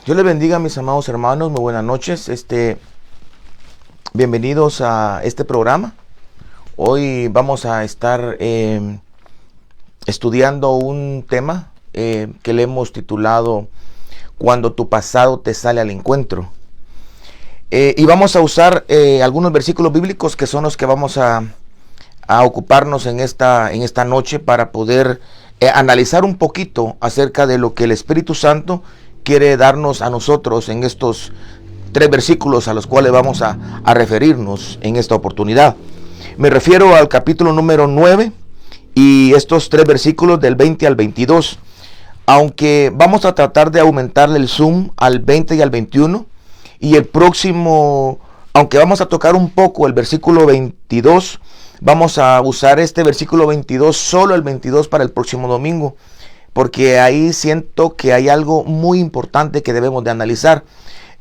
Dios les bendiga, mis amados hermanos, muy buenas noches. Bienvenidos a este programa. Hoy vamos a estar estudiando un tema que le hemos titulado Cuando tu pasado te sale al encuentro. Y vamos a usar algunos versículos bíblicos que son los que vamos a ocuparnos en esta noche para poder analizar un poquito acerca de lo que el Espíritu Santo quiere darnos a nosotros en estos 3 versículos a los cuales vamos a referirnos en esta oportunidad. Me refiero al capítulo número 9 y estos 3 versículos del 20 al 22. Aunque vamos a tratar de aumentarle el zoom al 20 y al 21. Y el próximo, aunque vamos a tocar un poco el versículo 22, vamos a usar este versículo 22, solo el 22 para el próximo domingo. Porque ahí siento que hay algo muy importante que debemos de analizar.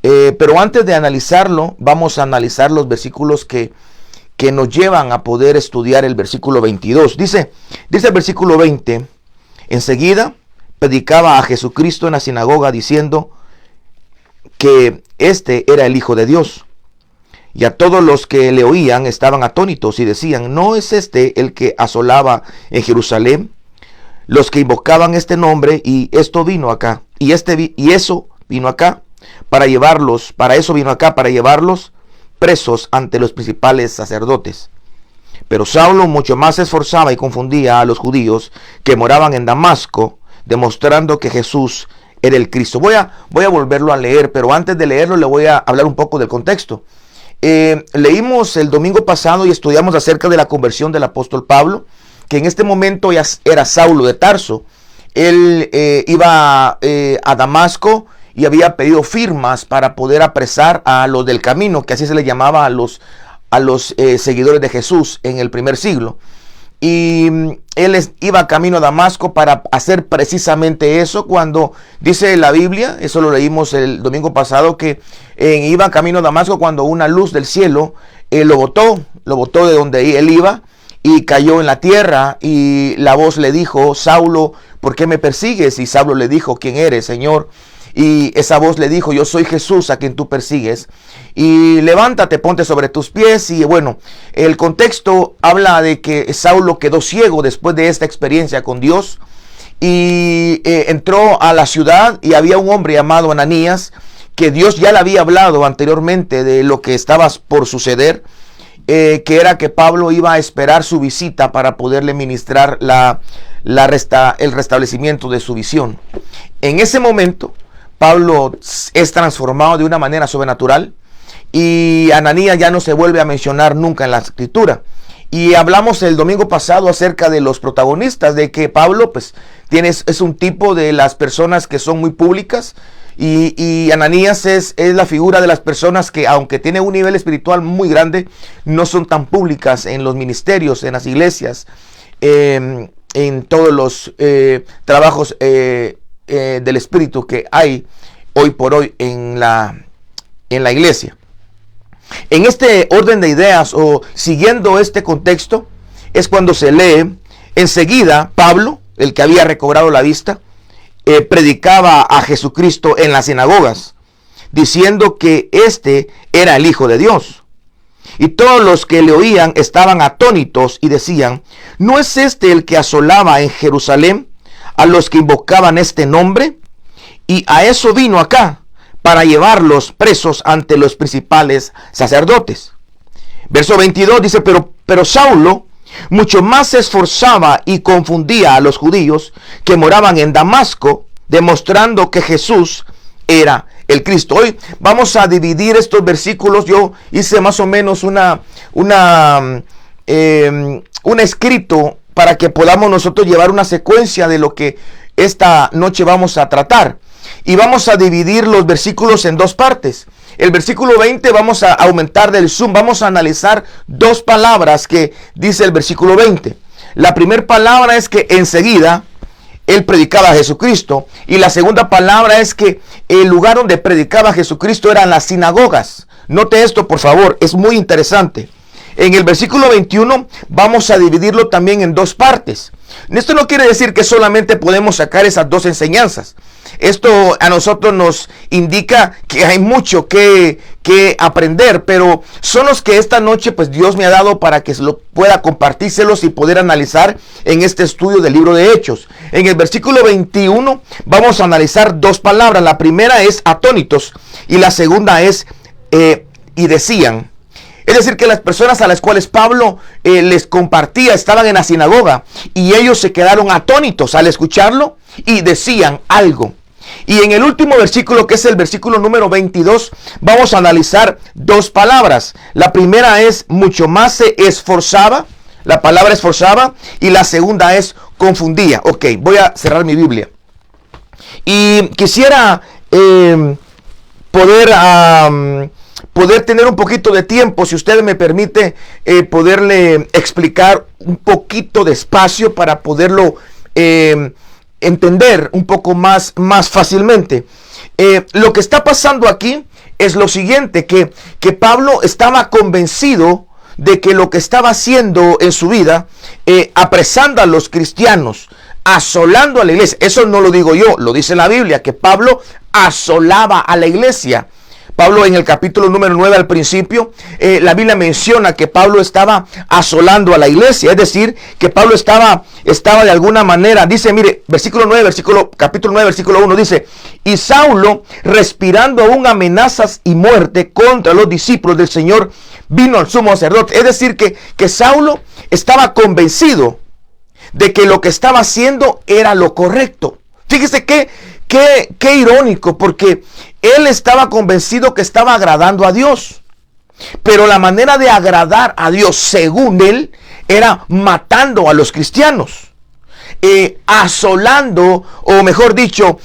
Pero antes de analizarlo, vamos a analizar los versículos que nos llevan a poder estudiar el versículo 22. Dice el versículo 20, enseguida predicaba a Jesucristo en la sinagoga diciendo que este era el Hijo de Dios. Y a todos los que le oían estaban atónitos y decían, ¿no es este el que asolaba en Jerusalén los que invocaban este nombre? Y esto vino acá, y eso vino acá para llevarlos presos ante los principales sacerdotes. Pero Saulo mucho más se esforzaba y confundía a los judíos que moraban en Damasco, demostrando que Jesús era el Cristo. Voy a volverlo a leer, pero antes de leerlo le voy a hablar un poco del contexto. Leímos el domingo pasado y estudiamos acerca de la conversión del apóstol Pablo, que en este momento ya era Saulo de Tarso. Él iba a Damasco y había pedido firmas para poder apresar a los del camino, que así se le llamaba a los seguidores de Jesús en el primer siglo. Y él iba camino a Damasco para hacer precisamente eso, cuando dice la Biblia, eso lo leímos el domingo pasado, que iba camino a Damasco cuando una luz del cielo lo botó de donde él iba y cayó en la tierra, y la voz le dijo, Saulo, ¿por qué me persigues? Y Saulo le dijo, ¿quién eres, Señor? Y esa voz le dijo, yo soy Jesús a quien tú persigues, y levántate, ponte sobre tus pies. Y bueno, el contexto habla de que Saulo quedó ciego después de esta experiencia con Dios, y entró a la ciudad, y había un hombre llamado Ananías, que Dios ya le había hablado anteriormente de lo que estaba por suceder, que era que Pablo iba a esperar su visita para poderle ministrar el restablecimiento de su visión. En ese momento Pablo es transformado de una manera sobrenatural, y Ananías ya no se vuelve a mencionar nunca en la escritura. Y hablamos el domingo pasado acerca de los protagonistas, de que Pablo es un tipo de las personas que son muy públicas, y Ananías es la figura de las personas que, aunque tiene un nivel espiritual muy grande, no son tan públicas en los ministerios, en las iglesias, en todos los trabajos del Espíritu que hay hoy por hoy en la iglesia. En este orden de ideas, o siguiendo este contexto, es cuando se lee, enseguida Pablo, el que había recobrado la vista, predicaba a Jesucristo en las sinagogas, diciendo que este era el Hijo de Dios. Y todos los que le oían estaban atónitos y decían, ¿no es este el que asolaba en Jerusalén a los que invocaban este nombre? Y a eso vino acá, para llevarlos presos ante los principales sacerdotes. Verso 22 dice, pero Saulo mucho más se esforzaba y confundía a los judíos que moraban en Damasco, demostrando que Jesús era el Cristo. Hoy vamos a dividir estos versículos. Yo hice más o menos un escrito para que podamos nosotros llevar una secuencia de lo que esta noche vamos a tratar. Y vamos a dividir los versículos en 2 partes. El versículo 20 vamos a aumentar del zoom. Vamos a analizar 2 palabras que dice el versículo 20. La primera palabra es que enseguida él predicaba a Jesucristo. Y la segunda palabra es que el lugar donde predicaba a Jesucristo eran las sinagogas. Note esto, por favor, es muy interesante. en el versículo 21 vamos a dividirlo también en dos partes. Esto no quiere decir que solamente podemos sacar esas dos enseñanzas. Esto a nosotros nos indica que hay mucho que aprender, pero son los que esta noche pues Dios me ha dado para que lo pueda compartírselos y poder analizar en este estudio del libro de Hechos. En el versículo 21 vamos a analizar dos palabras. La primera es atónitos y la segunda es y decían. Es decir, que las personas a las cuales Pablo les compartía estaban en la sinagoga y ellos se quedaron atónitos al escucharlo y decían algo. Y en el último versículo, que es el versículo número 22, vamos a analizar dos palabras. La primera es mucho más se esforzaba, la palabra esforzaba, y la segunda es confundía. Ok, voy a cerrar mi Biblia. Y quisiera poder tener un poquito de tiempo, si usted me permite, poderle explicar un poquito despacio para poderlo entender un poco más fácilmente. Lo que está pasando aquí es lo siguiente, que Pablo estaba convencido de que lo que estaba haciendo en su vida, apresando a los cristianos, asolando a la iglesia, eso no lo digo yo, lo dice la Biblia, que Pablo asolaba a la iglesia. Pablo en el capítulo número 9 al principio, la Biblia menciona que Pablo estaba asolando a la iglesia, es decir, que Pablo estaba de alguna manera, dice, mire, capítulo 9, versículo 1, dice, y Saulo, respirando aún amenazas y muerte contra los discípulos del Señor, vino al sumo sacerdote. Es decir, que Saulo estaba convencido de que lo que estaba haciendo era lo correcto. Fíjese qué irónico, porque él estaba convencido que estaba agradando a Dios. Pero la manera de agradar a Dios, según él, era matando a los cristianos. Asolando, o mejor dicho,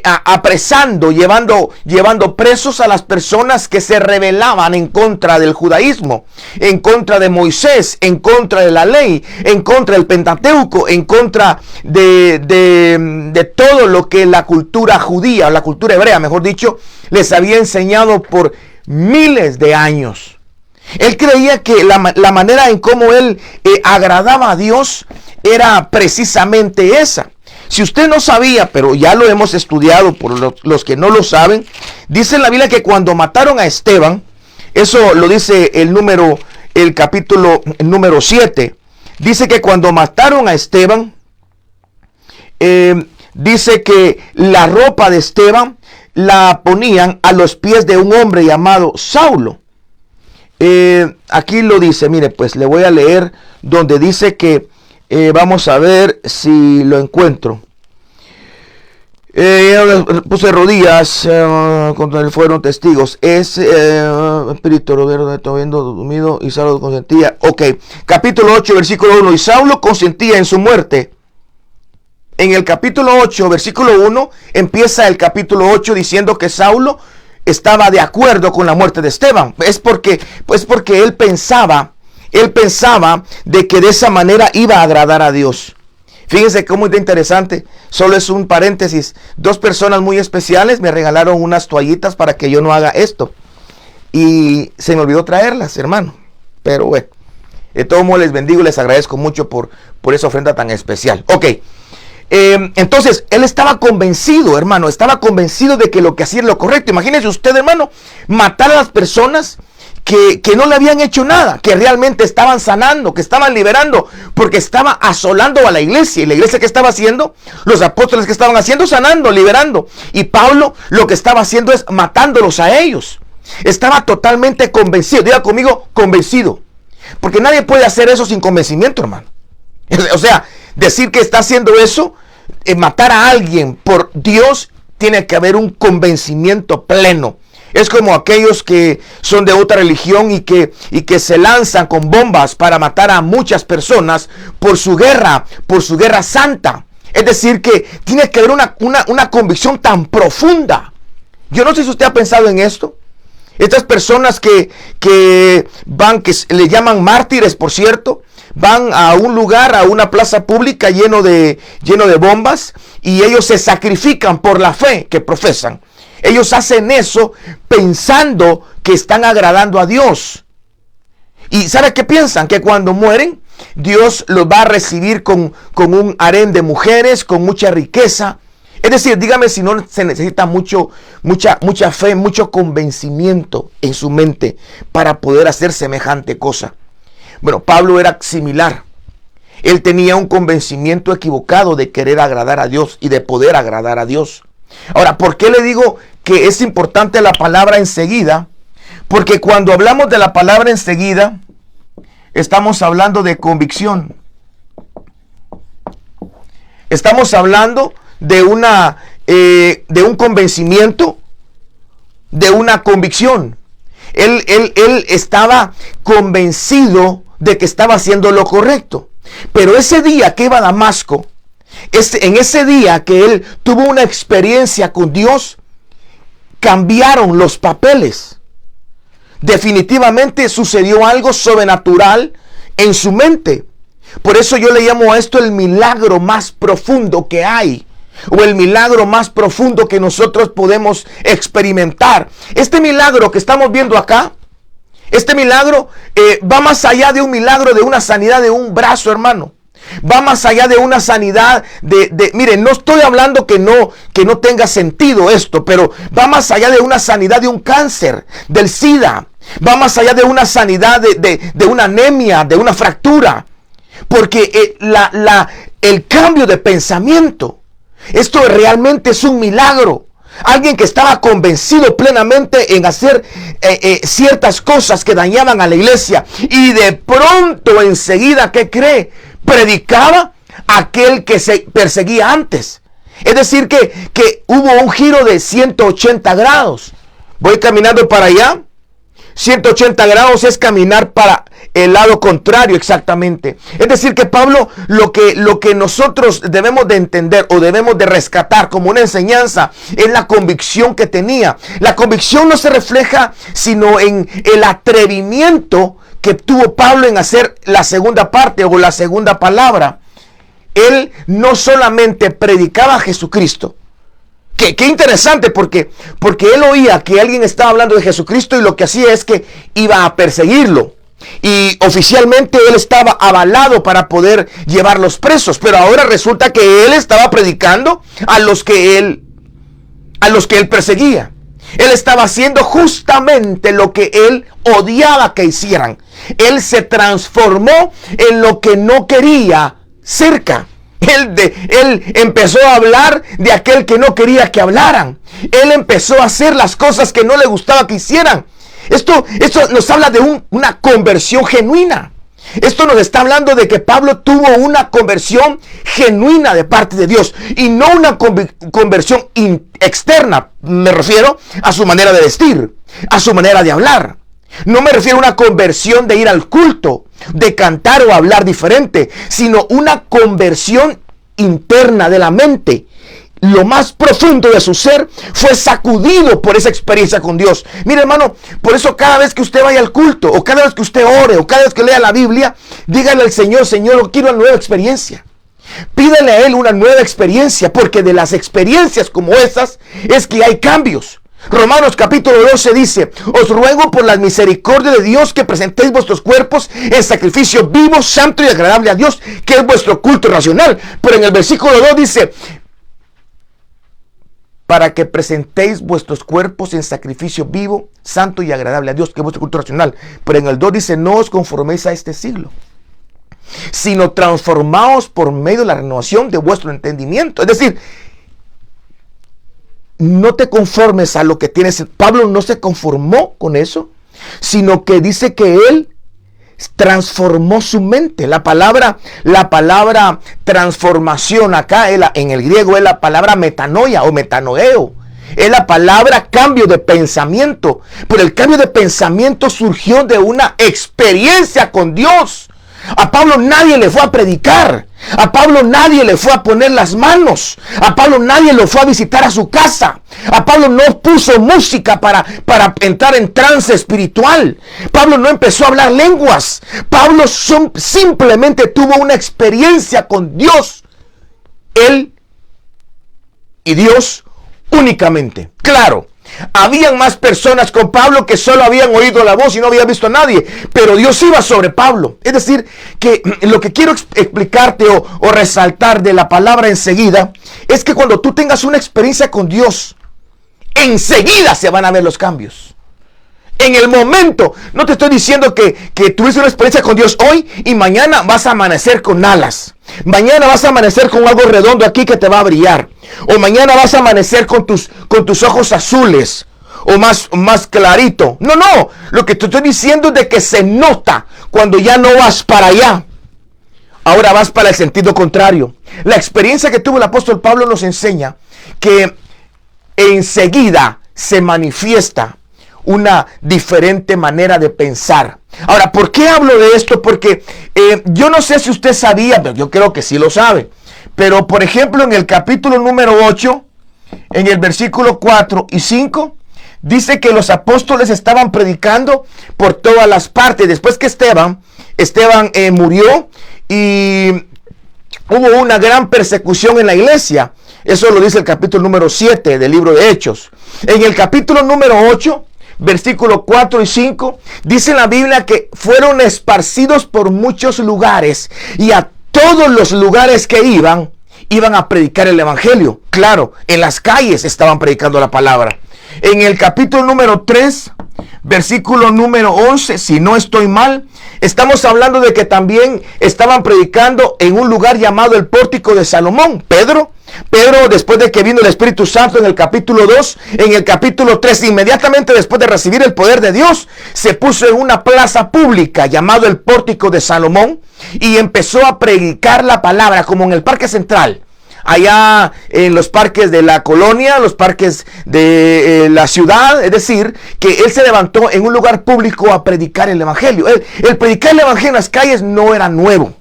apresando, llevando presos a las personas que se rebelaban en contra del judaísmo, en contra de Moisés, en contra de la ley, en contra del Pentateuco, en contra de todo lo que la cultura judía, la cultura hebrea, mejor dicho, les había enseñado por miles de años. Él creía que la manera en cómo él agradaba a Dios era precisamente esa. Si usted no sabía, pero ya lo hemos estudiado por los que no lo saben, dice en la Biblia que cuando mataron a Esteban, eso lo dice el capítulo número 7, dice que cuando mataron a Esteban, dice que la ropa de Esteban la ponían a los pies de un hombre llamado Saulo. Aquí lo dice, mire, pues le voy a leer donde dice que vamos a ver si lo encuentro. Puse de rodillas contra él, fueron testigos. Espíritu viendo dormido y Saulo consentía. Ok, capítulo 8, versículo 1. Y Saulo consentía en su muerte. En el capítulo 8, versículo 1, empieza el capítulo 8 diciendo que Saulo estaba de acuerdo con la muerte de Esteban. Es porque él pensaba de que de esa manera iba a agradar a Dios. Fíjense cómo es interesante. Solo es un paréntesis. Dos personas muy especiales me regalaron unas toallitas para que yo no haga esto. Y se me olvidó traerlas, hermano. Pero bueno, de todo modo les bendigo y les agradezco mucho por esa ofrenda tan especial. Ok. Entonces, él estaba convencido, hermano. Estaba convencido de que lo que hacía era lo correcto. Imagínese usted, hermano, matar a las personas que no le habían hecho nada, que realmente estaban sanando, que estaban liberando, porque estaba asolando a la iglesia. ¿Y la iglesia qué estaba haciendo? Los apóstoles que estaban haciendo, sanando, liberando. Y Pablo lo que estaba haciendo es matándolos a ellos. Estaba totalmente convencido. Diga conmigo, convencido. Porque nadie puede hacer eso sin convencimiento, hermano. O sea, decir que está haciendo eso, matar a alguien por Dios, tiene que haber un convencimiento pleno. Es como aquellos que son de otra religión y que se lanzan con bombas para matar a muchas personas por su guerra santa. Es decir, que tiene que haber una convicción tan profunda. Yo no sé si usted ha pensado en esto. Estas personas que le llaman mártires, por cierto, van a un lugar, a una plaza pública lleno de bombas, y ellos se sacrifican por la fe que profesan. Ellos hacen eso pensando que están agradando a Dios. ¿Y sabe qué piensan? Que cuando mueren, Dios los va a recibir con un harén de mujeres, con mucha riqueza. Es decir, dígame si no se necesita mucha fe, mucho convencimiento en su mente para poder hacer semejante cosa. Bueno, Pablo era similar. Él tenía un convencimiento equivocado de querer agradar a Dios y de poder agradar a Dios. Ahora, ¿por qué le digo que es importante la palabra enseguida? Porque cuando hablamos de la palabra enseguida, estamos hablando de convicción. Estamos hablando de un convencimiento, de una convicción. Él estaba convencido de que estaba haciendo lo correcto. Pero ese día que iba a Damasco, en ese día que él tuvo una experiencia con Dios, cambiaron los papeles. Definitivamente sucedió algo sobrenatural en su mente. Por eso yo le llamo a esto el milagro más profundo que hay, o el milagro más profundo que nosotros podemos experimentar. Este milagro que estamos viendo acá, este milagro va más allá de un milagro de una sanidad de un brazo, hermano. Va más allá de una sanidad miren, no estoy hablando que no tenga sentido esto, pero va más allá de una sanidad de un cáncer, del SIDA. Va más allá de una sanidad de una anemia, de una fractura. Porque el cambio de pensamiento, esto realmente es un milagro. Alguien que estaba convencido plenamente en hacer ciertas cosas que dañaban a la iglesia, y de pronto enseguida, ¿qué cree? Predicaba aquel que se perseguía antes. Es decir, que hubo un giro de 180 grados. Voy caminando para allá. 180 grados es caminar para el lado contrario exactamente. Es decir que Pablo, lo que nosotros debemos de entender o debemos de rescatar como una enseñanza es la convicción que tenía. La convicción no se refleja sino en el atrevimiento que tuvo Pablo en hacer la segunda parte o la segunda palabra. Él no solamente predicaba a Jesucristo. Qué interesante, porque él oía que alguien estaba hablando de Jesucristo y lo que hacía es que iba a perseguirlo. Y oficialmente él estaba avalado para poder llevarlos presos. Pero ahora resulta que él estaba predicando a los que él perseguía. Él estaba haciendo justamente lo que él odiaba que hicieran. Él se transformó en lo que no quería cerca. Él empezó a hablar de aquel que no quería que hablaran. Él empezó a hacer las cosas que no le gustaba que hicieran. Esto nos habla de una conversión genuina. Esto nos está hablando de que Pablo tuvo una conversión genuina de parte de Dios y no una conversión externa. Me refiero a su manera de vestir, a su manera de hablar. No me refiero a una conversión de ir al culto, de cantar o hablar diferente, sino una conversión interna de la mente. Lo más profundo de su ser fue sacudido por esa experiencia con Dios. Mire, hermano, por eso cada vez que usted vaya al culto, o cada vez que usted ore, o cada vez que lea la Biblia, dígale al Señor: Señor, quiero una nueva experiencia. Pídele a Él una nueva experiencia, porque de las experiencias como esas es que hay cambios. Romanos capítulo 12 dice: os ruego por la misericordia de Dios que presentéis vuestros cuerpos en sacrificio vivo, santo y agradable a Dios, que es vuestro culto racional. Pero en el versículo 2 dice: para que presentéis vuestros cuerpos en sacrificio vivo, santo y agradable a Dios, que es vuestro culto racional. Pero en el 2 dice: no os conforméis a este siglo, sino transformaos por medio de la renovación de vuestro entendimiento. Es decir, no te conformes a lo que tienes. Pablo no se conformó con eso, sino que dice que él transformó su mente. La palabra transformación acá en el griego es la palabra metanoia o metanoeo. Es la palabra cambio de pensamiento. Pero el cambio de pensamiento surgió de una experiencia con Dios. A Pablo nadie le fue a predicar. A Pablo nadie le fue a poner las manos. A Pablo nadie lo fue a visitar a su casa. A Pablo no puso música para entrar en trance espiritual. Pablo no empezó a hablar lenguas. Pablo simplemente tuvo una experiencia con Dios. Él y Dios únicamente. Claro, Habían más personas con Pablo que solo habían oído la voz y no habían visto a nadie. Pero Dios iba sobre Pablo. Es decir, que lo que quiero explicarte o resaltar de la palabra enseguida es que cuando tú tengas una experiencia con Dios, enseguida se van a ver los cambios. En el momento, no te estoy diciendo que tuviste una experiencia con Dios hoy y mañana vas a amanecer con alas. Mañana vas a amanecer con algo redondo aquí que te va a brillar. O mañana vas a amanecer con tus ojos azules o más clarito. No. Lo que te estoy diciendo es de que se nota cuando ya no vas para allá. Ahora vas para el sentido contrario. La experiencia que tuvo el apóstol Pablo nos enseña que enseguida se manifiesta una diferente manera de pensar. Ahora, ¿por qué hablo de esto? Porque yo no sé si usted sabía, pero yo creo que sí lo sabe. Pero, por ejemplo, en el capítulo número 8, en el versículo 4 y 5, dice que los apóstoles estaban predicando por todas las partes. Después que Esteban murió y hubo una gran persecución en la iglesia. Eso lo dice el capítulo número 7 del libro de Hechos. En el capítulo número 8, versículos 4 y 5, dice la Biblia que fueron esparcidos por muchos lugares y a todos los lugares que iban a predicar el evangelio. Claro, en las calles estaban predicando la palabra. En el capítulo número 3, versículo número 11, si no estoy mal, estamos hablando de que también estaban predicando en un lugar llamado el Pórtico de Salomón. Pedro, después de que vino el Espíritu Santo en el capítulo 2, en el capítulo 3, inmediatamente después de recibir el poder de Dios, se puso en una plaza pública llamado el Pórtico de Salomón y empezó a predicar la palabra como en el Parque Central. Allá en los parques de la colonia, los parques de la ciudad, es decir, que él se levantó en un lugar público a predicar el evangelio. El predicar el evangelio en las calles no era nuevo.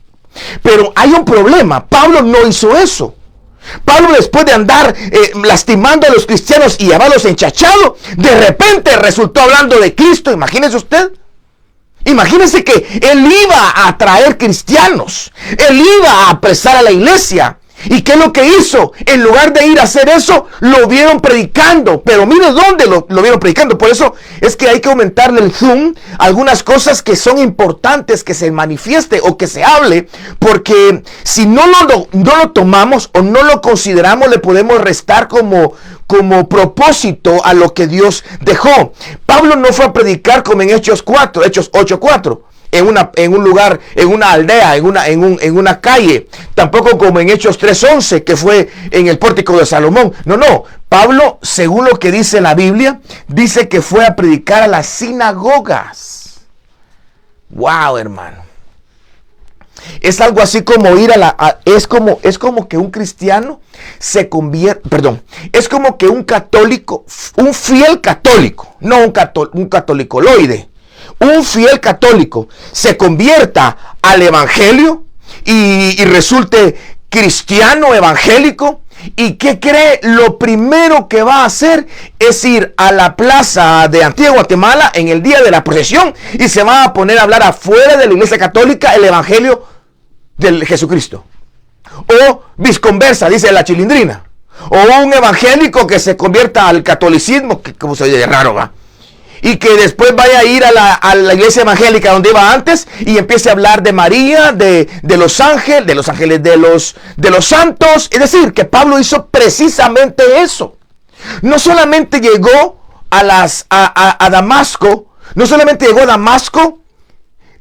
Pero hay un problema, Pablo no hizo eso. Pablo, después de andar lastimando a los cristianos y llevarlos enchachados, de repente resultó hablando de Cristo. Imagínese usted. Imagínense que él iba a atraer cristianos. Él iba a apresar a la iglesia. ¿Y qué es lo que hizo? En lugar de ir a hacer eso, lo vieron predicando. Pero mire dónde lo vieron predicando. Por eso es que hay que aumentarle el zoom a algunas cosas que son importantes que se manifieste o que se hable. Porque si no lo tomamos o no lo consideramos, le podemos restar como propósito a lo que Dios dejó. Pablo no fue a predicar como en Hechos 8:4. En un lugar, en una aldea, en una calle. Tampoco como en Hechos 3:11, que fue en el Pórtico de Salomón. No. Pablo, según lo que dice la Biblia, dice que fue a predicar a las sinagogas. Wow, hermano. Es algo así como ir es como que un cristiano se convierte, es como que un católico, un fiel católico, no un catolicoloide. Un fiel católico se convierta al evangelio y resulte cristiano evangélico. ¿Y qué cree? Lo primero que va a hacer es ir a la plaza de Antigua Guatemala en el día de la procesión y se va a poner a hablar afuera de la iglesia católica el evangelio del Jesucristo. O viceversa, dice la Chilindrina. O un evangélico que se convierta al catolicismo, que como se oye raro, ¿va? Y que después vaya a ir a la iglesia evangélica donde iba antes y empiece a hablar de María, de los ángeles, de los santos. Es decir, que Pablo hizo precisamente eso. No solamente llegó a Damasco, no solamente llegó a Damasco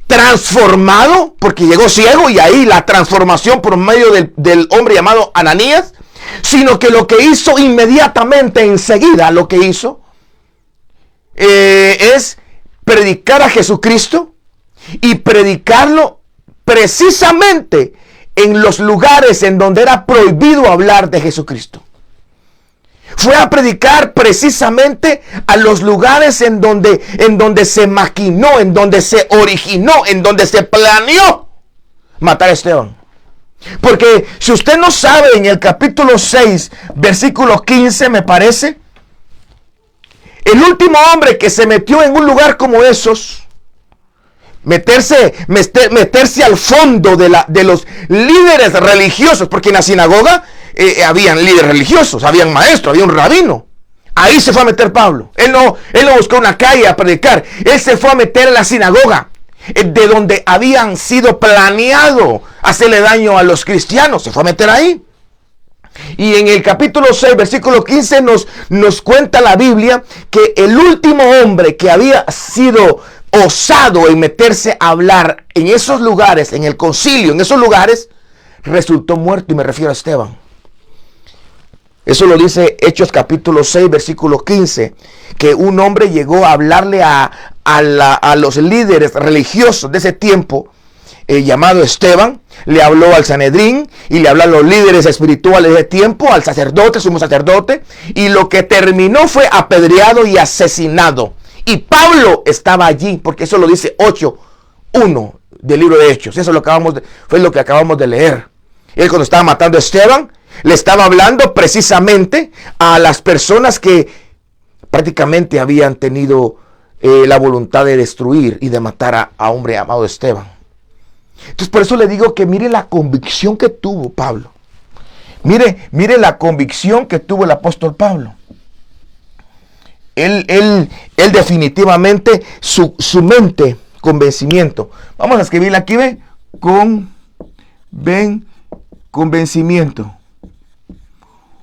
transformado, porque llegó ciego y ahí la transformación por medio del hombre llamado Ananías, sino que lo que hizo inmediatamente, enseguida lo que hizo, es predicar a Jesucristo y predicarlo precisamente en los lugares en donde era prohibido hablar de Jesucristo. Fue a predicar precisamente a los lugares en donde se maquinó, en donde se originó, en donde se planeó matar a Esteban. Porque si usted no sabe, en el capítulo 6, versículo 15, me parece, el último hombre que se metió en un lugar como esos, meterse al fondo de los líderes religiosos, porque en la sinagoga habían líderes religiosos, habían maestros, había un rabino, Ahí se fue a meter Pablo. Él no buscó una calle a predicar. Él se fue a meter a la sinagoga, de donde habían sido planeado hacerle daño a los cristianos. Se fue a meter ahí. Y en el capítulo 6, versículo 15, nos cuenta la Biblia que el último hombre que había sido osado en meterse a hablar en esos lugares, en el concilio, en esos lugares, resultó muerto, y me refiero a Esteban. Eso lo dice Hechos capítulo 6, versículo 15, que un hombre llegó a hablarle a los líderes religiosos de ese tiempo, llamado Esteban. Le habló al Sanedrín y le habló a los líderes espirituales de ese tiempo, al sacerdote, sumo sacerdote, y lo que terminó fue apedreado y asesinado. Y Pablo estaba allí, porque eso lo dice 8:1 del libro de Hechos. Eso fue lo que acabamos de leer. Él, cuando estaba matando a Esteban, le estaba hablando precisamente a las personas que prácticamente habían tenido la voluntad de destruir y de matar a hombre llamado Esteban. Entonces, por eso le digo que mire la convicción que tuvo Pablo. Mire la convicción que tuvo el apóstol Pablo. Él definitivamente, su mente, convencimiento. Vamos a escribirle aquí, ¿ve? Convencimiento.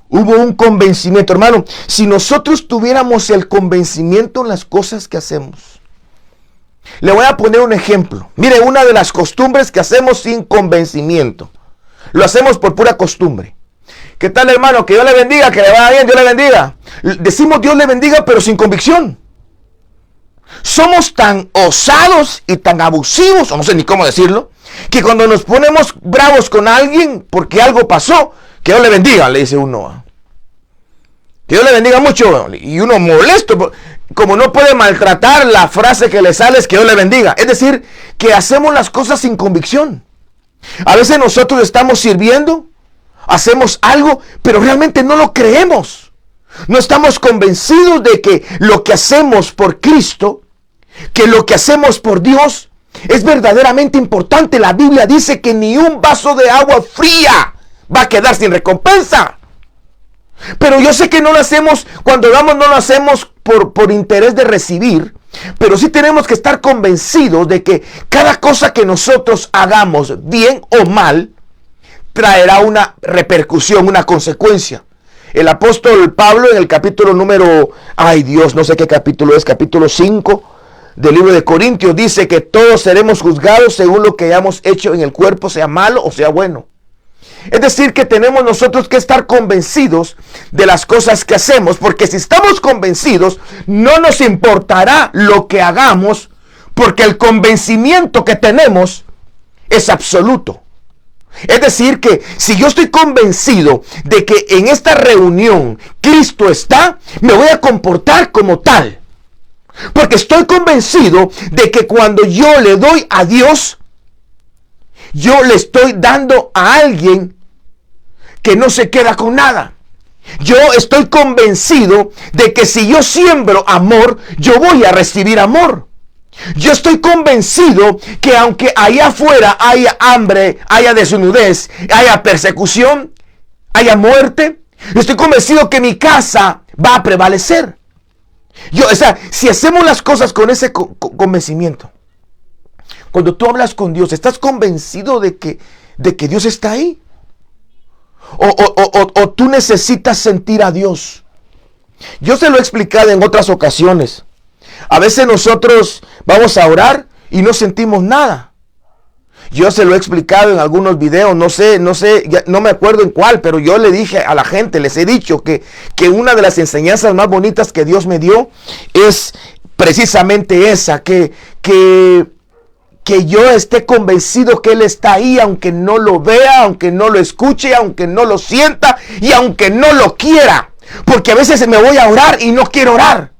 Hubo un convencimiento, hermano. Si nosotros tuviéramos el convencimiento en las cosas que hacemos. Le voy a poner un ejemplo. Mire, una de las costumbres que hacemos sin convencimiento. Lo hacemos por pura costumbre. ¿Qué tal, hermano? Que Dios le bendiga, que le vaya bien, Dios le bendiga. Decimos Dios le bendiga, pero sin convicción. Somos tan osados y tan abusivos, o no sé ni cómo decirlo, que cuando nos ponemos bravos con alguien porque algo pasó, que Dios le bendiga, le dice uno. Que Dios le bendiga mucho. Y uno molesto, como no puede maltratar, la frase que le sale es que Dios le bendiga. Es decir, que hacemos las cosas sin convicción. A veces nosotros estamos sirviendo, hacemos algo, pero realmente no lo creemos. No estamos convencidos de que lo que hacemos por Cristo, que lo que hacemos por Dios, es verdaderamente importante. La Biblia dice que ni un vaso de agua fría va a quedar sin recompensa. Pero yo sé que no lo hacemos, cuando damos no lo hacemos por interés de recibir, pero sí tenemos que estar convencidos de que cada cosa que nosotros hagamos, bien o mal, traerá una repercusión, una consecuencia. El apóstol Pablo en el capítulo número, no sé qué capítulo es, capítulo 5 del libro de Corintios, dice que todos seremos juzgados según lo que hayamos hecho en el cuerpo, sea malo o sea bueno. Es decir, que tenemos nosotros que estar convencidos de las cosas que hacemos, porque si estamos convencidos, no nos importará lo que hagamos, porque el convencimiento que tenemos es absoluto. Es decir, que si yo estoy convencido de que en esta reunión Cristo está, me voy a comportar como tal. Porque estoy convencido de que cuando yo le doy a Dios, yo le estoy dando a alguien que no se queda con nada. Yo estoy convencido de que si yo siembro amor, yo voy a recibir amor. Yo estoy convencido que aunque allá afuera haya hambre, haya desnudez, haya persecución, haya muerte, estoy convencido que mi casa va a prevalecer. Si hacemos las cosas con ese convencimiento, cuando tú hablas con Dios, ¿estás convencido de que Dios está ahí? O tú necesitas sentir a Dios. Yo se lo he explicado en otras ocasiones. A veces nosotros vamos a orar y no sentimos nada. Yo se lo he explicado en algunos videos, no sé, no me acuerdo en cuál, pero yo le dije a la gente, les he dicho que una de las enseñanzas más bonitas que Dios me dio es precisamente esa, que yo esté convencido que Él está ahí, aunque no lo vea, aunque no lo escuche, aunque no lo sienta y aunque no lo quiera. Porque a veces me voy a orar y no quiero orar.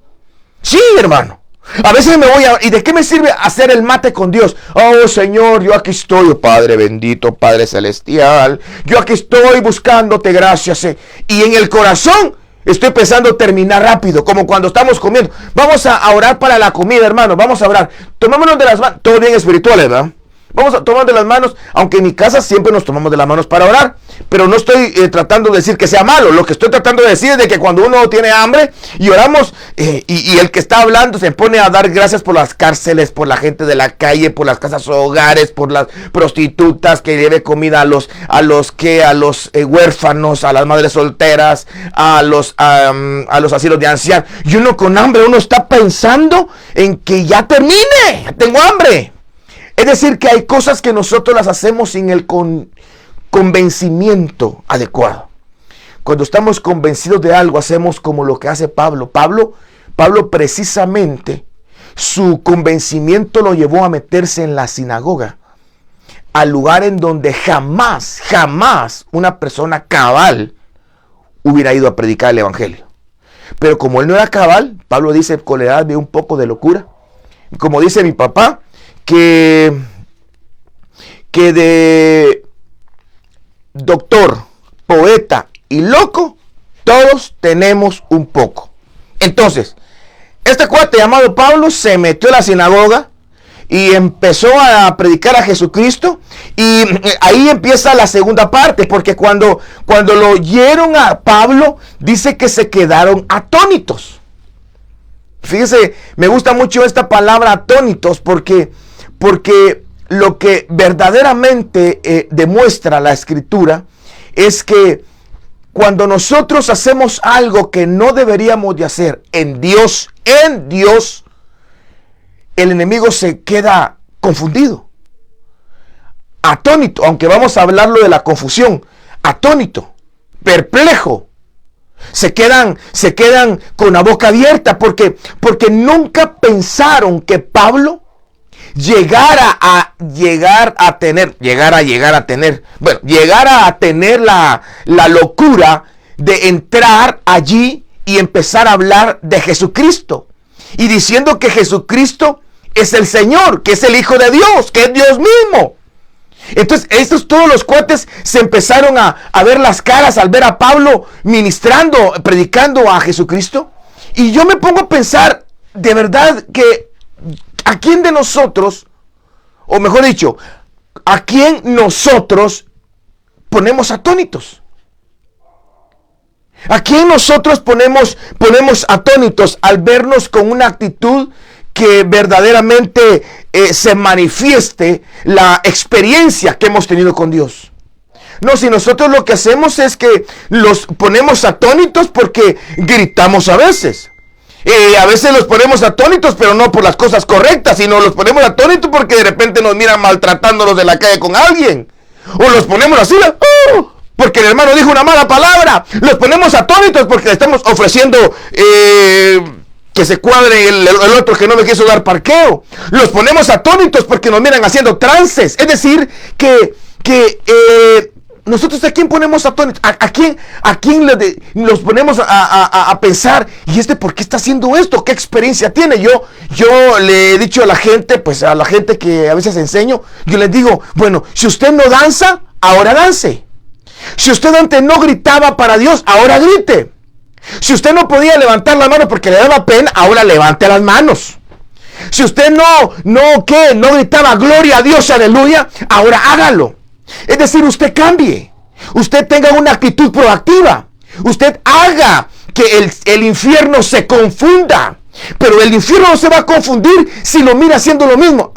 Sí, hermano. A veces me voy a... ¿Y de qué me sirve hacer el mate con Dios? Oh, Señor, yo aquí estoy, oh, Padre bendito, Padre celestial. Yo aquí estoy buscándote gracias. Y en el corazón estoy pensando terminar rápido, como cuando estamos comiendo. Vamos a orar para la comida, hermano. Vamos a orar. Tomémonos de las manos. Todo bien espiritual, ¿verdad? Vamos a tomar de las manos, aunque en mi casa siempre nos tomamos de las manos para orar. Pero no estoy tratando de decir que sea malo. Lo que estoy tratando de decir es de que cuando uno tiene hambre y oramos, y el que está hablando se pone a dar gracias por las cárceles, por la gente de la calle, por las casas hogares, por las prostitutas que lleve comida a los huérfanos, a las madres solteras, a los asilos de ancianos. Y uno con hambre, uno está pensando en que ya termine, tengo hambre. Es decir, que hay cosas que nosotros las hacemos sin el convencimiento adecuado. Cuando estamos convencidos de algo, hacemos como lo que hace Pablo. Pablo precisamente, su convencimiento lo llevó a meterse en la sinagoga, al lugar en donde jamás una persona cabal hubiera ido a predicar el evangelio. Pero como él no era cabal, Pablo dice, con la edad de un poco de locura. Como dice mi papá, que de doctor, poeta y loco, todos tenemos un poco. Entonces, este cuate llamado Pablo se metió a la sinagoga y empezó a predicar a Jesucristo. Y ahí empieza la segunda parte, porque cuando lo oyeron a Pablo, dice que se quedaron atónitos. Fíjese, me gusta mucho esta palabra atónitos, porque lo que verdaderamente demuestra la Escritura es que cuando nosotros hacemos algo que no deberíamos de hacer en Dios, el enemigo se queda confundido, atónito, aunque vamos a hablarlo de la confusión, atónito, perplejo. Se quedan con la boca abierta porque nunca pensaron que Pablo llegara a tener la locura de entrar allí y empezar a hablar de Jesucristo, y diciendo que Jesucristo es el Señor, que es el Hijo de Dios, que es Dios mismo. Entonces todos los cuates se empezaron a ver las caras al ver a Pablo ministrando, predicando a Jesucristo. Y yo me pongo a pensar, de verdad, que ¿a quién de nosotros, o mejor dicho, a quién nosotros ponemos atónitos? ¿A quién nosotros ponemos atónitos al vernos con una actitud que verdaderamente se manifieste la experiencia que hemos tenido con Dios? No, si nosotros lo que hacemos es que los ponemos atónitos porque gritamos a veces. A veces los ponemos atónitos, pero no por las cosas correctas, sino los ponemos atónitos porque de repente nos miran maltratándolos de la calle con alguien. O los ponemos así, porque el hermano dijo una mala palabra. Los ponemos atónitos porque le estamos ofreciendo que se cuadre el otro que no me quiso dar parqueo. Los ponemos atónitos porque nos miran haciendo trances. Es decir, que nosotros, ¿a quién ponemos atónitos? ¿A quién los ponemos a pensar? ¿Y por qué está haciendo esto? ¿Qué experiencia tiene? Yo le he dicho a la gente, pues a la gente que a veces enseño, yo les digo, bueno, si usted no danza, ahora dance. Si usted antes no gritaba para Dios, ahora grite. Si usted no podía levantar la mano porque le daba pena, ahora levante las manos. Si usted no gritaba gloria a Dios, aleluya, ahora hágalo. Es decir, usted cambie, usted tenga una actitud proactiva, usted haga que el infierno se confunda. Pero el infierno no se va a confundir si lo mira haciendo lo mismo.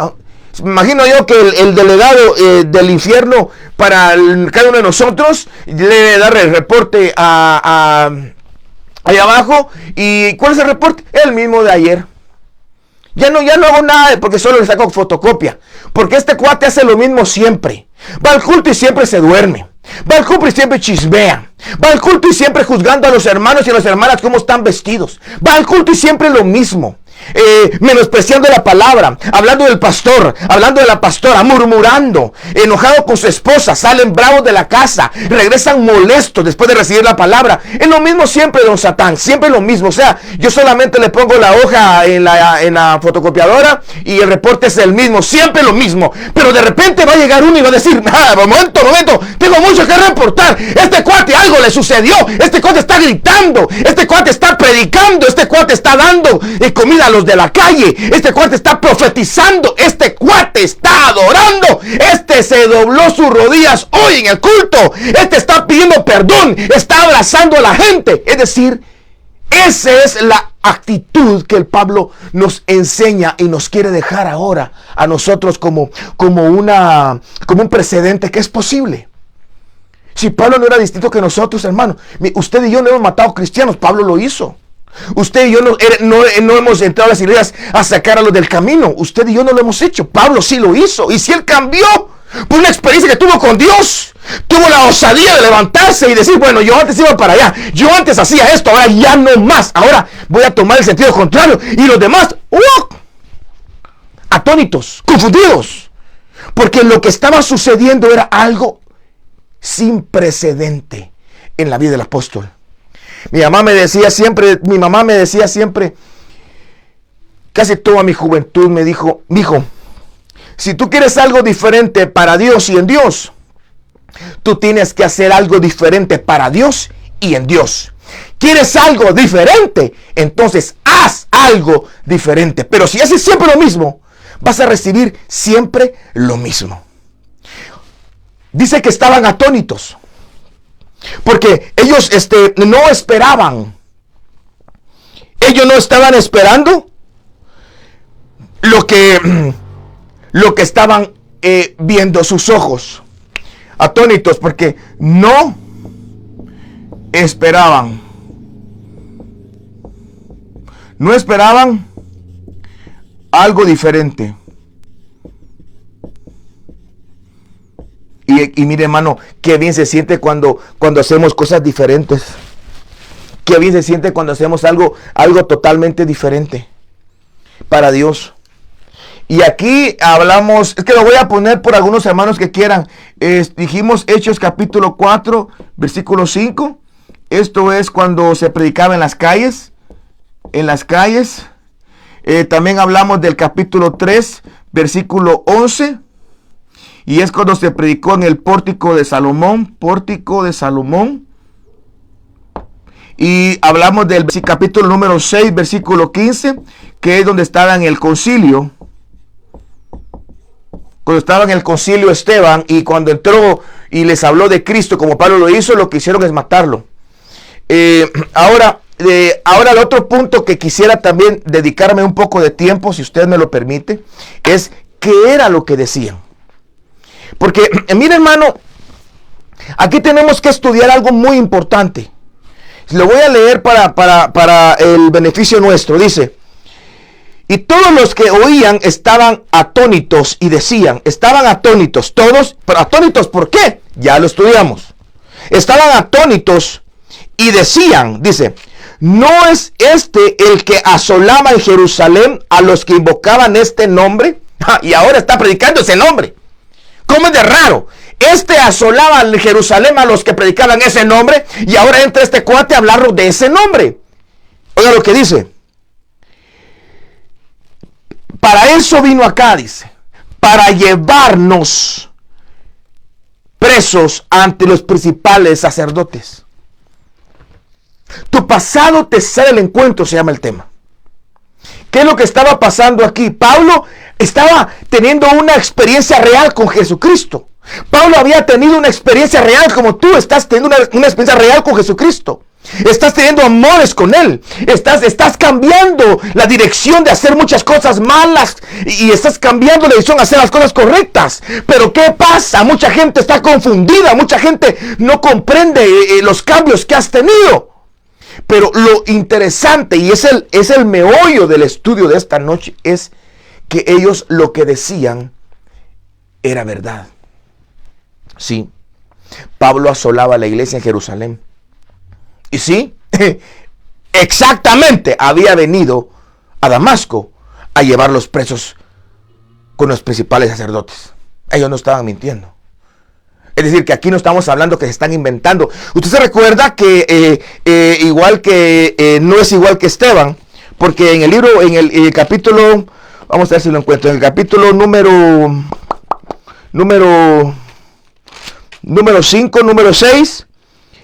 Me imagino yo que el delegado del infierno para cada uno de nosotros le da el reporte ahí abajo. ¿Y cuál es el reporte? El mismo de ayer. Ya no hago nada porque solo le saco fotocopia. Porque este cuate hace lo mismo siempre. Va al culto y siempre se duerme. Va al culto y siempre chismea. Va al culto y siempre juzgando a los hermanos y a las hermanas cómo están vestidos. Va al culto y siempre lo mismo. Menospreciando la palabra, hablando del pastor, hablando de la pastora, murmurando, enojado con su esposa, salen bravos de la casa, regresan molestos después de recibir la palabra. Es lo mismo siempre, don Satán, siempre lo mismo. O sea, yo solamente le pongo la hoja en la fotocopiadora y el reporte es el mismo, siempre lo mismo. Pero de repente va a llegar uno y va a decir, momento, tengo mucho que reportar. Este cuate algo le sucedió, este cuate está gritando, este cuate está predicando, este cuate está dando comida vándalos de la calle. Este cuate está profetizando. Este cuate está adorando. Este se dobló sus rodillas hoy en el culto. Este está pidiendo perdón. Está abrazando a la gente. Es decir, esa es la actitud que el Pablo nos enseña y nos quiere dejar ahora a nosotros como un precedente que es posible. Si Pablo no era distinto que nosotros, hermano. Usted y yo no hemos matado cristianos. Pablo lo hizo. Usted y yo no hemos entrado a las iglesias a sacar a los del camino. Usted y yo no lo hemos hecho. Pablo sí lo hizo. Y si él cambió por una experiencia que tuvo con Dios, tuvo la osadía de levantarse y decir, bueno, yo antes iba para allá, yo antes hacía esto, ahora ya no más, ahora voy a tomar el sentido contrario. Y los demás, atónitos, confundidos, porque lo que estaba sucediendo era algo sin precedente en la vida del apóstol. Mi mamá me decía siempre, casi toda mi juventud me dijo, mijo, si tú quieres algo diferente para Dios y en Dios, tú tienes que hacer algo diferente para Dios y en Dios. ¿Quieres algo diferente? Entonces haz algo diferente. Pero si haces siempre lo mismo, vas a recibir siempre lo mismo. Dice que estaban atónitos, porque ellos no esperaban. Ellos no estaban esperando lo que estaban viendo sus ojos. Atónitos porque no esperaban. No esperaban algo diferente. Y mire, hermano, qué bien se siente cuando hacemos cosas diferentes. Qué bien se siente cuando hacemos algo totalmente diferente para Dios. Y aquí hablamos, es que lo voy a poner por algunos hermanos que quieran. Dijimos Hechos capítulo 4, versículo 5. Esto es cuando se predicaba en las calles. También hablamos del capítulo 3, versículo 11. Y es cuando se predicó en el pórtico de Salomón. Y hablamos del capítulo número 6, versículo 15, que es donde estaba en el concilio. Cuando estaba en el concilio Esteban, y cuando entró y les habló de Cristo, como Pablo lo hizo, lo que hicieron es matarlo. Ahora el otro punto que quisiera también dedicarme un poco de tiempo, si usted me lo permite, es qué era lo que decían. Porque, mire, hermano, aquí tenemos que estudiar algo muy importante. Lo voy a leer para el beneficio nuestro. Dice: y todos los que oían estaban atónitos y decían, estaban atónitos todos, pero atónitos ¿por qué? Ya lo estudiamos. Estaban atónitos y decían, dice, ¿no es este el que asolaba en Jerusalén a los que invocaban este nombre? Y ahora está predicando ese nombre. ¿Cómo es de raro? Asolaba en Jerusalén a los que predicaban ese nombre, y ahora entra este cuate a hablar de ese nombre. Oiga lo que dice. Para eso vino acá, dice, para llevarnos presos ante los principales sacerdotes. Tu pasado te sale el encuentro, se llama el tema. ¿Qué es lo que estaba pasando aquí? Pablo estaba teniendo una experiencia real con Jesucristo. Pablo había tenido una experiencia real como tú estás teniendo una experiencia real con Jesucristo. Estás teniendo amores con Él. Estás cambiando la dirección de hacer muchas cosas malas y estás cambiando la dirección de hacer las cosas correctas. Pero ¿qué pasa? Mucha gente está confundida. Mucha gente no comprende los cambios que has tenido. Pero lo interesante, y es el meollo del estudio de esta noche, es que ellos lo que decían era verdad. Sí, Pablo asolaba la iglesia en Jerusalén. Y sí, exactamente, había venido a Damasco a llevar los presos con los principales sacerdotes. Ellos no estaban mintiendo. Es decir, que aquí no estamos hablando que se están inventando. Usted se recuerda que no es igual que Esteban, porque en el libro, en el capítulo, vamos a ver si lo encuentro, en el capítulo número 5, número 6,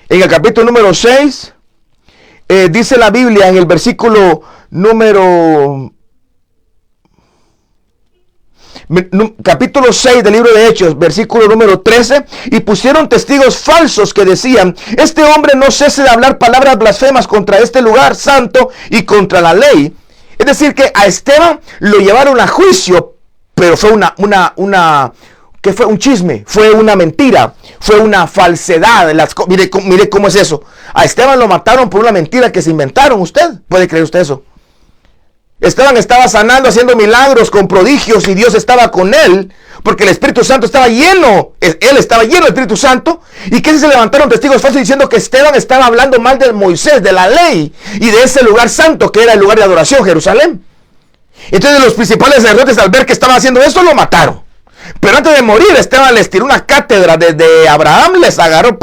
en el capítulo número 6, dice la Biblia en el versículo número capítulo 6 del libro de Hechos, versículo número 13, y pusieron testigos falsos que decían, este hombre no cese de hablar palabras blasfemas contra este lugar santo y contra la ley. Es decir, que a Esteban lo llevaron a juicio, pero fue que fue un chisme, fue una mentira, fue una falsedad. Mire cómo es eso. A Esteban lo mataron por una mentira que se inventaron. ¿Usted puede creer usted eso? Esteban estaba sanando, haciendo milagros con prodigios y Dios estaba con él, porque el Espíritu Santo estaba lleno, él estaba lleno del Espíritu Santo. ¿Y qué se levantaron testigos falsos diciendo que Esteban estaba hablando mal de Moisés, de la ley y de ese lugar santo que era el lugar de adoración, Jerusalén? Entonces los principales sacerdotes, al ver que estaba haciendo eso, lo mataron. Pero antes de morir, Esteban les tiró una cátedra desde Abraham, les agarró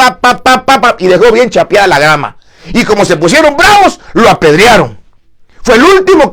y dejó bien chapeada la grama. Y como se pusieron bravos, lo apedrearon. Fue el último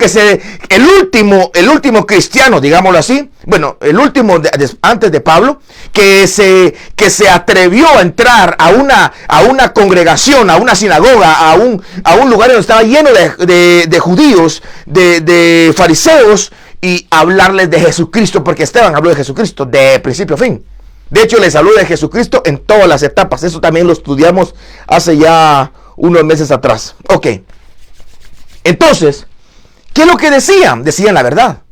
el último cristiano, digámoslo así, bueno, el último antes de Pablo, que se atrevió a entrar a una congregación, a una sinagoga, a un lugar donde estaba lleno de judíos, de fariseos, y hablarles de Jesucristo, porque Esteban habló de Jesucristo de principio a fin. De hecho, les habló de Jesucristo en todas las etapas. Eso también lo estudiamos hace ya unos meses atrás. Ok. Entonces, ¿qué es lo que decían? Decían la verdad.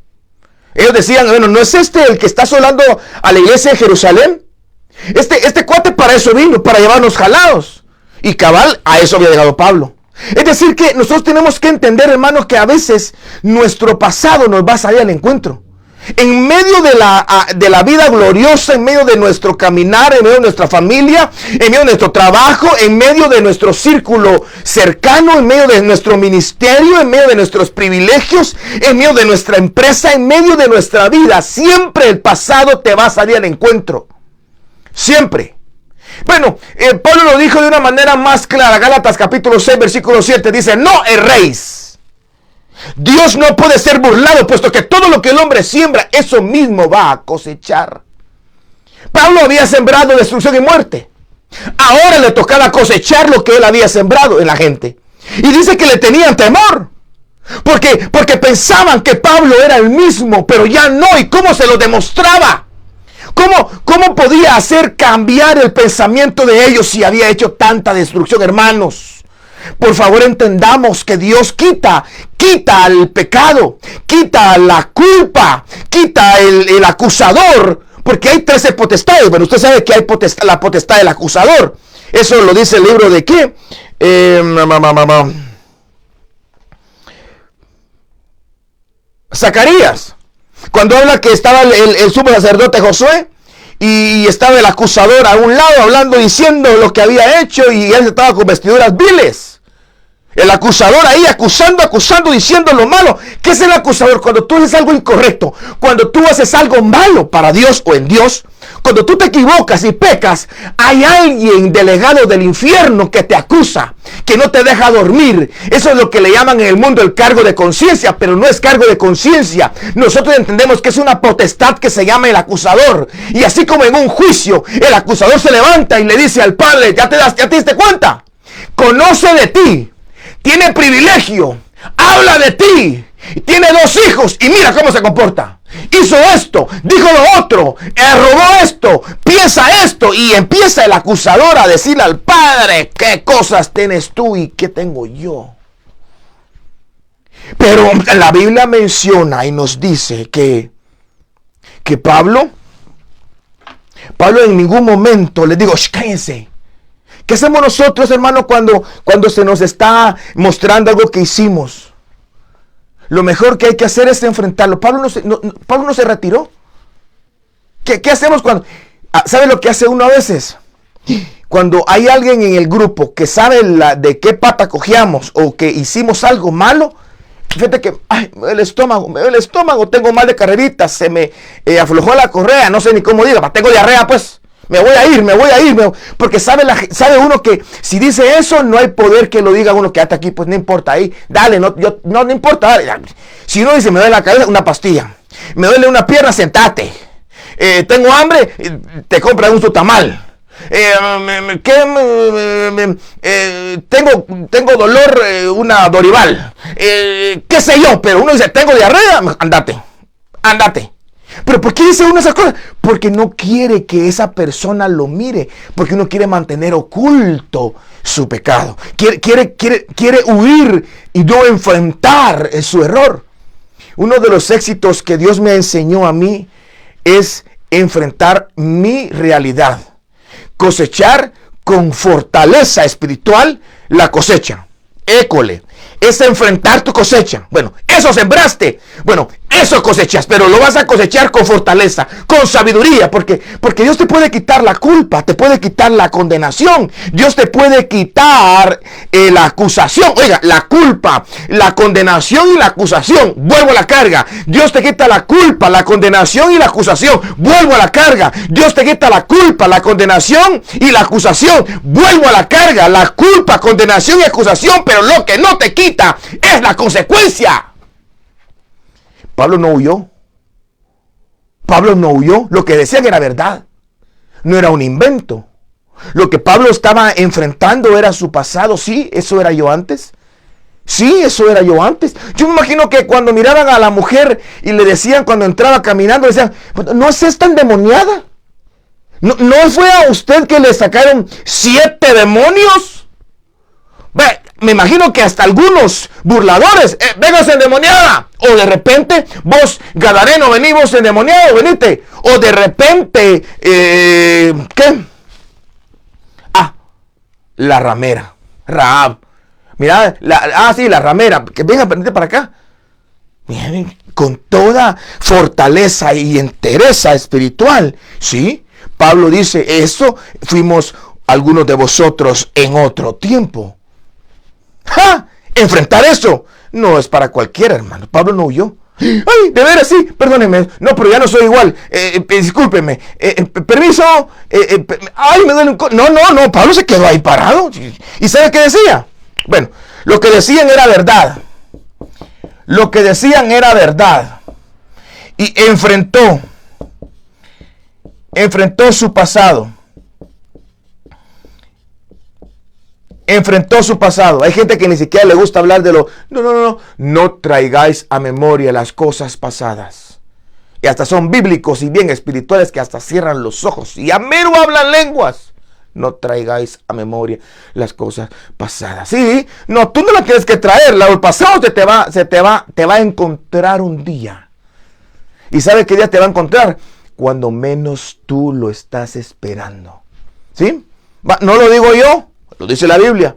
Ellos decían, bueno, ¿no es este el que está solando a la iglesia de Jerusalén? Este cuate para eso vino, para llevarnos jalados. Y cabal, a eso había llegado Pablo. Es decir que nosotros tenemos que entender, hermanos, que a veces nuestro pasado nos va a salir al encuentro. En medio de la vida gloriosa, en medio de nuestro caminar, en medio de nuestra familia, en medio de nuestro trabajo, en medio de nuestro círculo cercano, en medio de nuestro ministerio, en medio de nuestros privilegios, en medio de nuestra empresa, en medio de nuestra vida, siempre el pasado te va a salir al encuentro. Siempre. Bueno, Pablo lo dijo de una manera más clara. Gálatas capítulo 6, versículo 7 dice, no erréis. Dios no puede ser burlado, puesto que todo lo que el hombre siembra, eso mismo va a cosechar. Pablo había sembrado destrucción y muerte. Ahora le tocaba cosechar lo que él había sembrado en la gente. Y dice que le tenían temor. Porque pensaban que Pablo era el mismo, pero ya no. ¿Y cómo se lo demostraba? ¿Cómo podía hacer cambiar el pensamiento de ellos si había hecho tanta destrucción, hermanos? Por favor, entendamos que Dios quita el pecado, quita la culpa, quita el acusador, porque hay 13 potestades. Bueno, usted sabe que hay la potestad del acusador. Eso lo dice el libro de ¿qué? Zacarías. Cuando habla que estaba el sumo sacerdote Josué y estaba el acusador a un lado hablando, diciendo lo que había hecho, y él estaba con vestiduras viles. El acusador ahí acusando, diciendo lo malo. ¿Qué es el acusador? Cuando tú haces algo incorrecto, cuando tú haces algo malo para Dios o en Dios, cuando tú te equivocas y pecas, hay alguien delegado del infierno que te acusa, que no te deja dormir. Eso es lo que le llaman en el mundo el cargo de conciencia, pero no es cargo de conciencia. Nosotros entendemos que es una potestad que se llama el acusador. Y así como en un juicio, el acusador se levanta y le dice al padre, ¿ya te diste cuenta? Conoce de ti. Tiene privilegio, habla de ti, tiene 2 hijos y mira cómo se comporta. Hizo esto, dijo lo otro, robó esto, piensa esto, y empieza el acusador a decirle al padre, ¿qué cosas tienes tú y qué tengo yo? Pero la Biblia menciona y nos dice que Pablo en ningún momento le digo, cállense. ¿Qué hacemos nosotros, hermano, cuando se nos está mostrando algo que hicimos? Lo mejor que hay que hacer es enfrentarlo. Pablo no se retiró. ¿Qué hacemos cuando? ¿Sabe lo que hace uno a veces? Cuando hay alguien en el grupo que sabe de qué pata cojeamos o que hicimos algo malo, fíjate que me duele el estómago, tengo mal de carreritas, se me aflojó la correa, no sé ni cómo diga, tengo diarrea, pues. Me voy a ir, porque sabe uno que si dice eso, no hay poder que lo diga uno, quédate aquí, pues no importa, ahí, dale, no importa, dale. Si uno dice, me duele la cabeza, una pastilla, me duele una pierna, sentate, tengo hambre, te compran un tamal, tengo dolor, una Dorival, qué sé yo, pero uno dice, tengo diarrea, andate. ¿Pero por qué dice uno esas cosas? Porque no quiere que esa persona lo mire. Porque uno quiere mantener oculto su pecado. Quiere huir y no enfrentar su error. Uno de los éxitos que Dios me enseñó a mí es enfrentar mi realidad. Cosechar con fortaleza espiritual la cosecha. École. Es enfrentar tu cosecha. Bueno, eso sembraste. Bueno, eso cosechas, pero lo vas a cosechar con fortaleza, con sabiduría, porque Dios te puede quitar la culpa, te puede quitar la condenación, Dios te puede quitar la acusación. Oiga, la culpa, la condenación y la acusación. Vuelvo a la carga. Dios te quita la culpa, la condenación y la acusación. Vuelvo a la carga. Dios te quita la culpa, la condenación y la acusación. Vuelvo a la carga. La culpa, condenación y acusación, pero lo que no te quita es la consecuencia. Pablo no huyó. Pablo no huyó. Lo que decían era verdad. No era un invento. Lo que Pablo estaba enfrentando era su pasado. Sí, eso era yo antes. Sí, eso era yo antes. Yo me imagino que cuando miraban a la mujer y le decían, cuando entraba caminando, le decían, ¿no es esta endemoniada? ¿No fue a usted que le sacaron 7 demonios? Ve, me imagino que hasta algunos burladores, vengas endemoniada. O de repente, vos, gadareno, vení, vos endemoniado, venite. O de repente, ¿qué? La ramera, Rahab. Mira, la ramera, que venga, venite para acá. Miren, con toda fortaleza y entereza espiritual, ¿sí? Pablo dice, eso fuimos algunos de vosotros en otro tiempo. ¡Ja! Enfrentar eso no es para cualquiera, hermano. Pablo no huyó. Ay, de veras, sí, perdónenme. No, pero ya no soy igual. Discúlpeme. Permiso. Ay, me duele un No, Pablo se quedó ahí parado. ¿Y sabe qué decía? Bueno, lo que decían era verdad. Lo que decían era verdad. Y enfrentó su pasado. Enfrentó su pasado. Hay gente que ni siquiera le gusta hablar de lo... No traigáis a memoria las cosas pasadas. Y hasta son bíblicos y bien espirituales que hasta cierran los ojos. Y a mero hablan lenguas. No traigáis a memoria las cosas pasadas. Sí, no, tú no las tienes que traer. El pasado te va a encontrar un día. ¿Y sabe qué día te va a encontrar? Cuando menos tú lo estás esperando. ¿Sí? No lo digo yo. Lo dice la Biblia.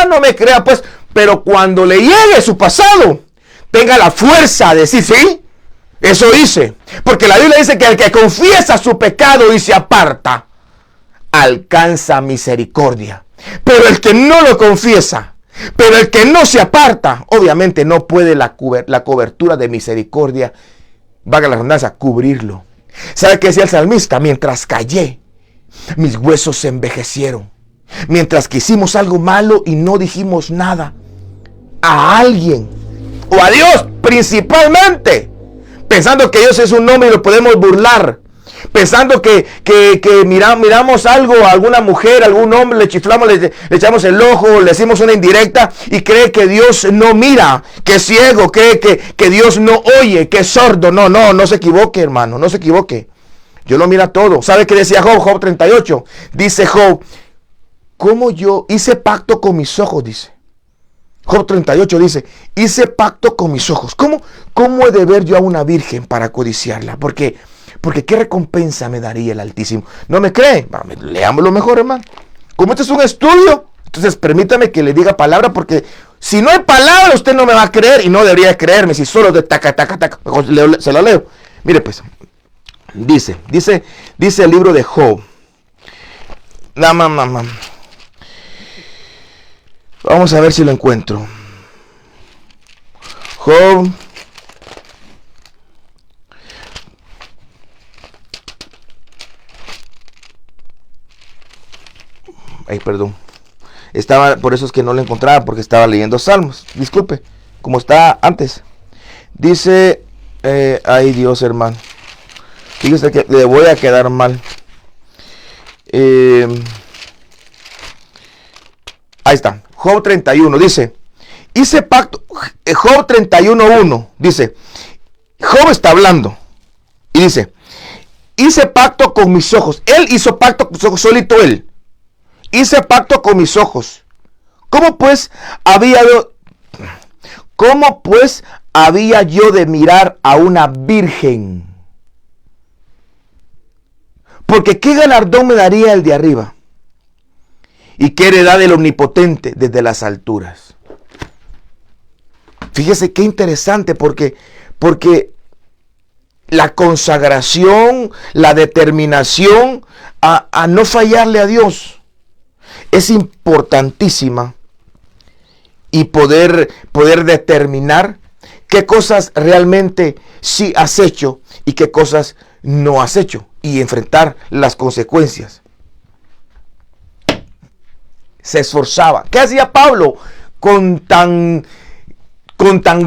No me crea pues, pero cuando le llegue su pasado, tenga la fuerza de decir, sí, eso hice. Porque la Biblia dice que el que confiesa su pecado y se aparta, alcanza misericordia. Pero el que no lo confiesa, pero el que no se aparta, obviamente no puede la cobertura de misericordia, valga la redundancia, cubrirlo. ¿Sabe qué decía el salmista? Mientras callé, mis huesos se envejecieron. Mientras que hicimos algo malo y no dijimos nada a alguien o a Dios principalmente, pensando que Dios es un hombre y lo podemos burlar, pensando que miramos algo a alguna mujer, a algún hombre, le chiflamos, le echamos el ojo, le decimos una indirecta y cree que Dios no mira, que es ciego, cree que Dios no oye, que es sordo. No se equivoque, hermano, no se equivoque. Dios lo mira todo. ¿Sabe qué decía Job? Job 38. Dice Job, ¿cómo yo hice pacto con mis ojos? Dice. Job 38 dice, hice pacto con mis ojos. ¿Cómo he de ver yo a una virgen para codiciarla? Porque ¿qué recompensa me daría el Altísimo? ¿No me cree? Leámoslo mejor, hermano. Como este es un estudio, entonces permítame que le diga palabra, porque si no hay palabra, usted no me va a creer y no debería creerme si solo de taca. Mejor se lo leo. Mire pues, dice el libro de Job. Vamos a ver si lo encuentro. Job. Ay, perdón. Por eso es que no lo encontraba, porque estaba leyendo Salmos. Disculpe, como está antes. Dice, ay Dios, hermano. Fíjese que le voy a quedar mal. Ahí está. Job 31 dice, hice pacto. Job 31:1 dice, Job está hablando y dice, hice pacto con mis ojos. Él hizo pacto con sus ojos, solito él. Hice pacto con mis ojos. ¿Cómo pues había yo de mirar a una virgen? Porque ¿qué galardón me daría el de arriba? ¿Y qué heredad del omnipotente desde las alturas? Fíjese qué interesante, porque la consagración, la determinación a no fallarle a Dios es importantísima, y poder determinar qué cosas realmente sí has hecho y qué cosas no has hecho, y enfrentar las consecuencias. Se esforzaba. ¿Qué hacía Pablo con tan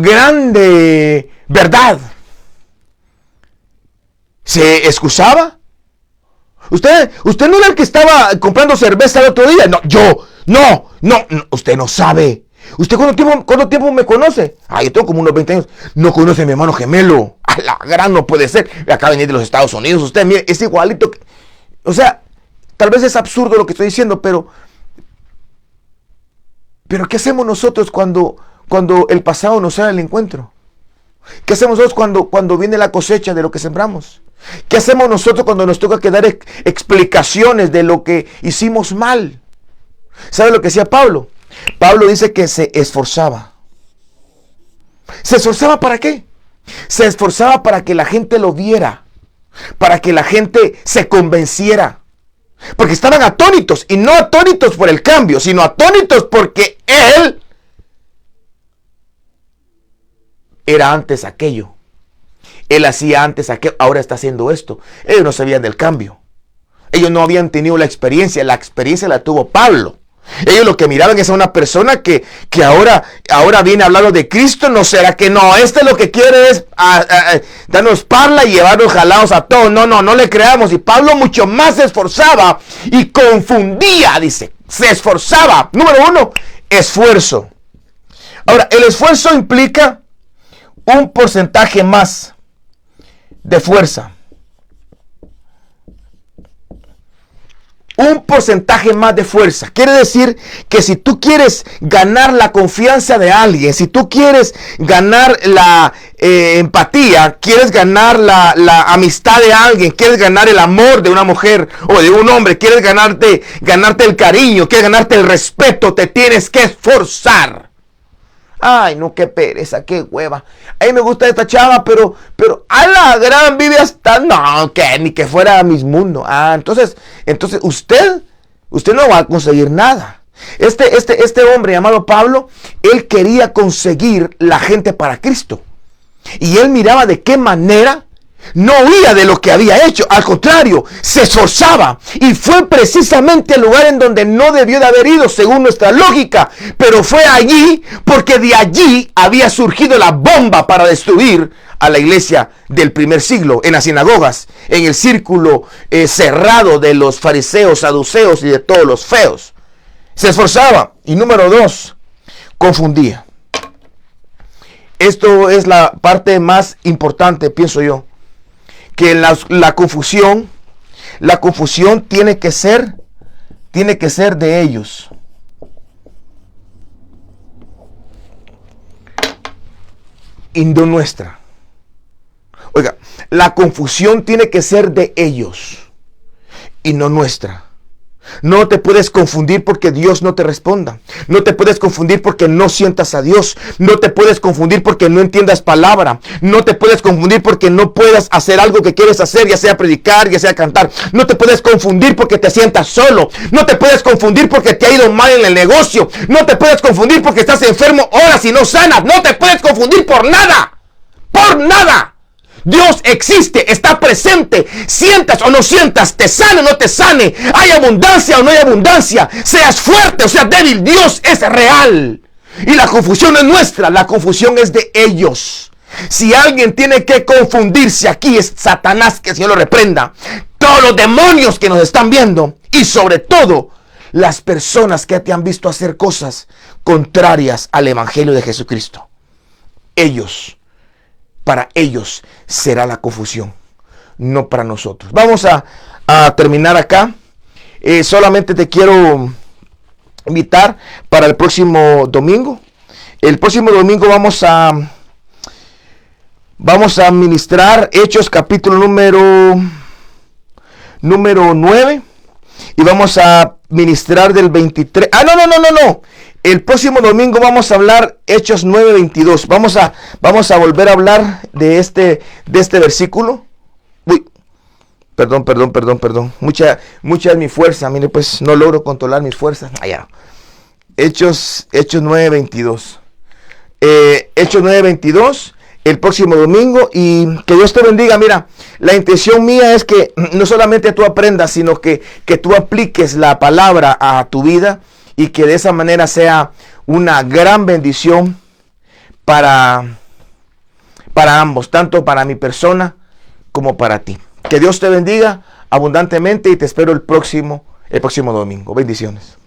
grande verdad? ¿Se excusaba? Usted no era el que estaba comprando cerveza el otro día. No, usted no sabe. ¿Usted cuánto tiempo me conoce? Yo tengo como unos 20 años. No conoce a mi hermano gemelo. A la gran, no puede ser. Acaba de venir de los Estados Unidos. Usted, mire, es igualito. O sea, tal vez es absurdo lo que estoy diciendo, pero ¿qué hacemos nosotros cuando el pasado nos sale al encuentro? ¿Qué hacemos nosotros cuando viene la cosecha de lo que sembramos? ¿Qué hacemos nosotros cuando nos toca que dar explicaciones de lo que hicimos mal? ¿Sabe lo que decía Pablo? Pablo dice que se esforzaba. ¿Se esforzaba para qué? Se esforzaba para que la gente lo viera, para que la gente se convenciera. Porque estaban atónitos, y no atónitos por el cambio, sino atónitos porque él era antes aquello. Él hacía antes aquello, ahora está haciendo esto. Ellos no sabían del cambio. Ellos no habían tenido la experiencia la tuvo Pablo. Ellos lo que miraban es a una persona que ahora viene hablando de Cristo. ¿No será que no? Lo que quiere es darnos parla y llevarnos jalados a todos. No le creamos. Y Pablo mucho más se esforzaba y confundía, dice. Se esforzaba. Número 1, esfuerzo. Ahora, el esfuerzo implica un porcentaje más de fuerza. Un porcentaje más de fuerza. Quiere decir que si tú quieres ganar la confianza de alguien, si tú quieres ganar la empatía, quieres ganar la amistad de alguien, quieres ganar el amor de una mujer o de un hombre, quieres ganarte el cariño, quieres ganarte el respeto, te tienes que esforzar. Ay, no, qué pereza, qué hueva. A mí me gusta esta chava, pero a la gran vive hasta... No, que ni que fuera Miss Mundo. Entonces usted no va a conseguir nada. Este hombre llamado Pablo, él quería conseguir la gente para Cristo. Y él miraba de qué manera no huía de lo que había hecho. Al contrario, se esforzaba. Y fue precisamente el lugar en donde no debió de haber ido, según nuestra lógica. Pero fue allí porque de allí había surgido la bomba para destruir a la iglesia del primer siglo, en las sinagogas, en el círculo cerrado de los fariseos, saduceos y de todos los feos. Se esforzaba. Y número 2, confundía. Esto es la parte más importante, pienso yo. Que la confusión tiene que ser de ellos. Y no nuestra. Oiga, la confusión tiene que ser de ellos y no nuestra. No te puedes confundir porque Dios no te responda. No te puedes confundir porque no sientas a Dios. No te puedes confundir porque no entiendas palabra. No te puedes confundir porque no puedas hacer algo que quieres hacer, ya sea predicar, ya sea cantar. No te puedes confundir porque te sientas solo. No te puedes confundir porque te ha ido mal en el negocio. No te puedes confundir porque estás enfermo horas y no sanas. No te puedes confundir por nada. Por nada. Dios existe, está presente, sientas o no sientas, te sane o no te sane, hay abundancia o no hay abundancia, seas fuerte o seas débil, Dios es real. Y la confusión no es nuestra, la confusión es de ellos. Si alguien tiene que confundirse aquí es Satanás, que el Señor lo reprenda. Todos los demonios que nos están viendo y sobre todo las personas que te han visto hacer cosas contrarias al Evangelio de Jesucristo. Para ellos será la confusión, no para nosotros. Vamos a terminar acá. Solamente te quiero invitar para el próximo domingo. El próximo domingo vamos a ministrar Hechos capítulo número 9 y vamos a ministrar del 23. No. El próximo domingo vamos a hablar Hechos 9:22. Vamos a volver a hablar de este versículo. Uy, perdón. Mucha es mi fuerza. Mire, pues no logro controlar mis fuerzas. Allá. Hechos 9:22. Hechos 9:22. El próximo domingo, y que Dios te bendiga. Mira, la intención mía es que no solamente tú aprendas, sino que tú apliques la palabra a tu vida y que de esa manera sea una gran bendición para ambos, tanto para mi persona como para ti. Que Dios te bendiga abundantemente y te espero el próximo domingo. Bendiciones.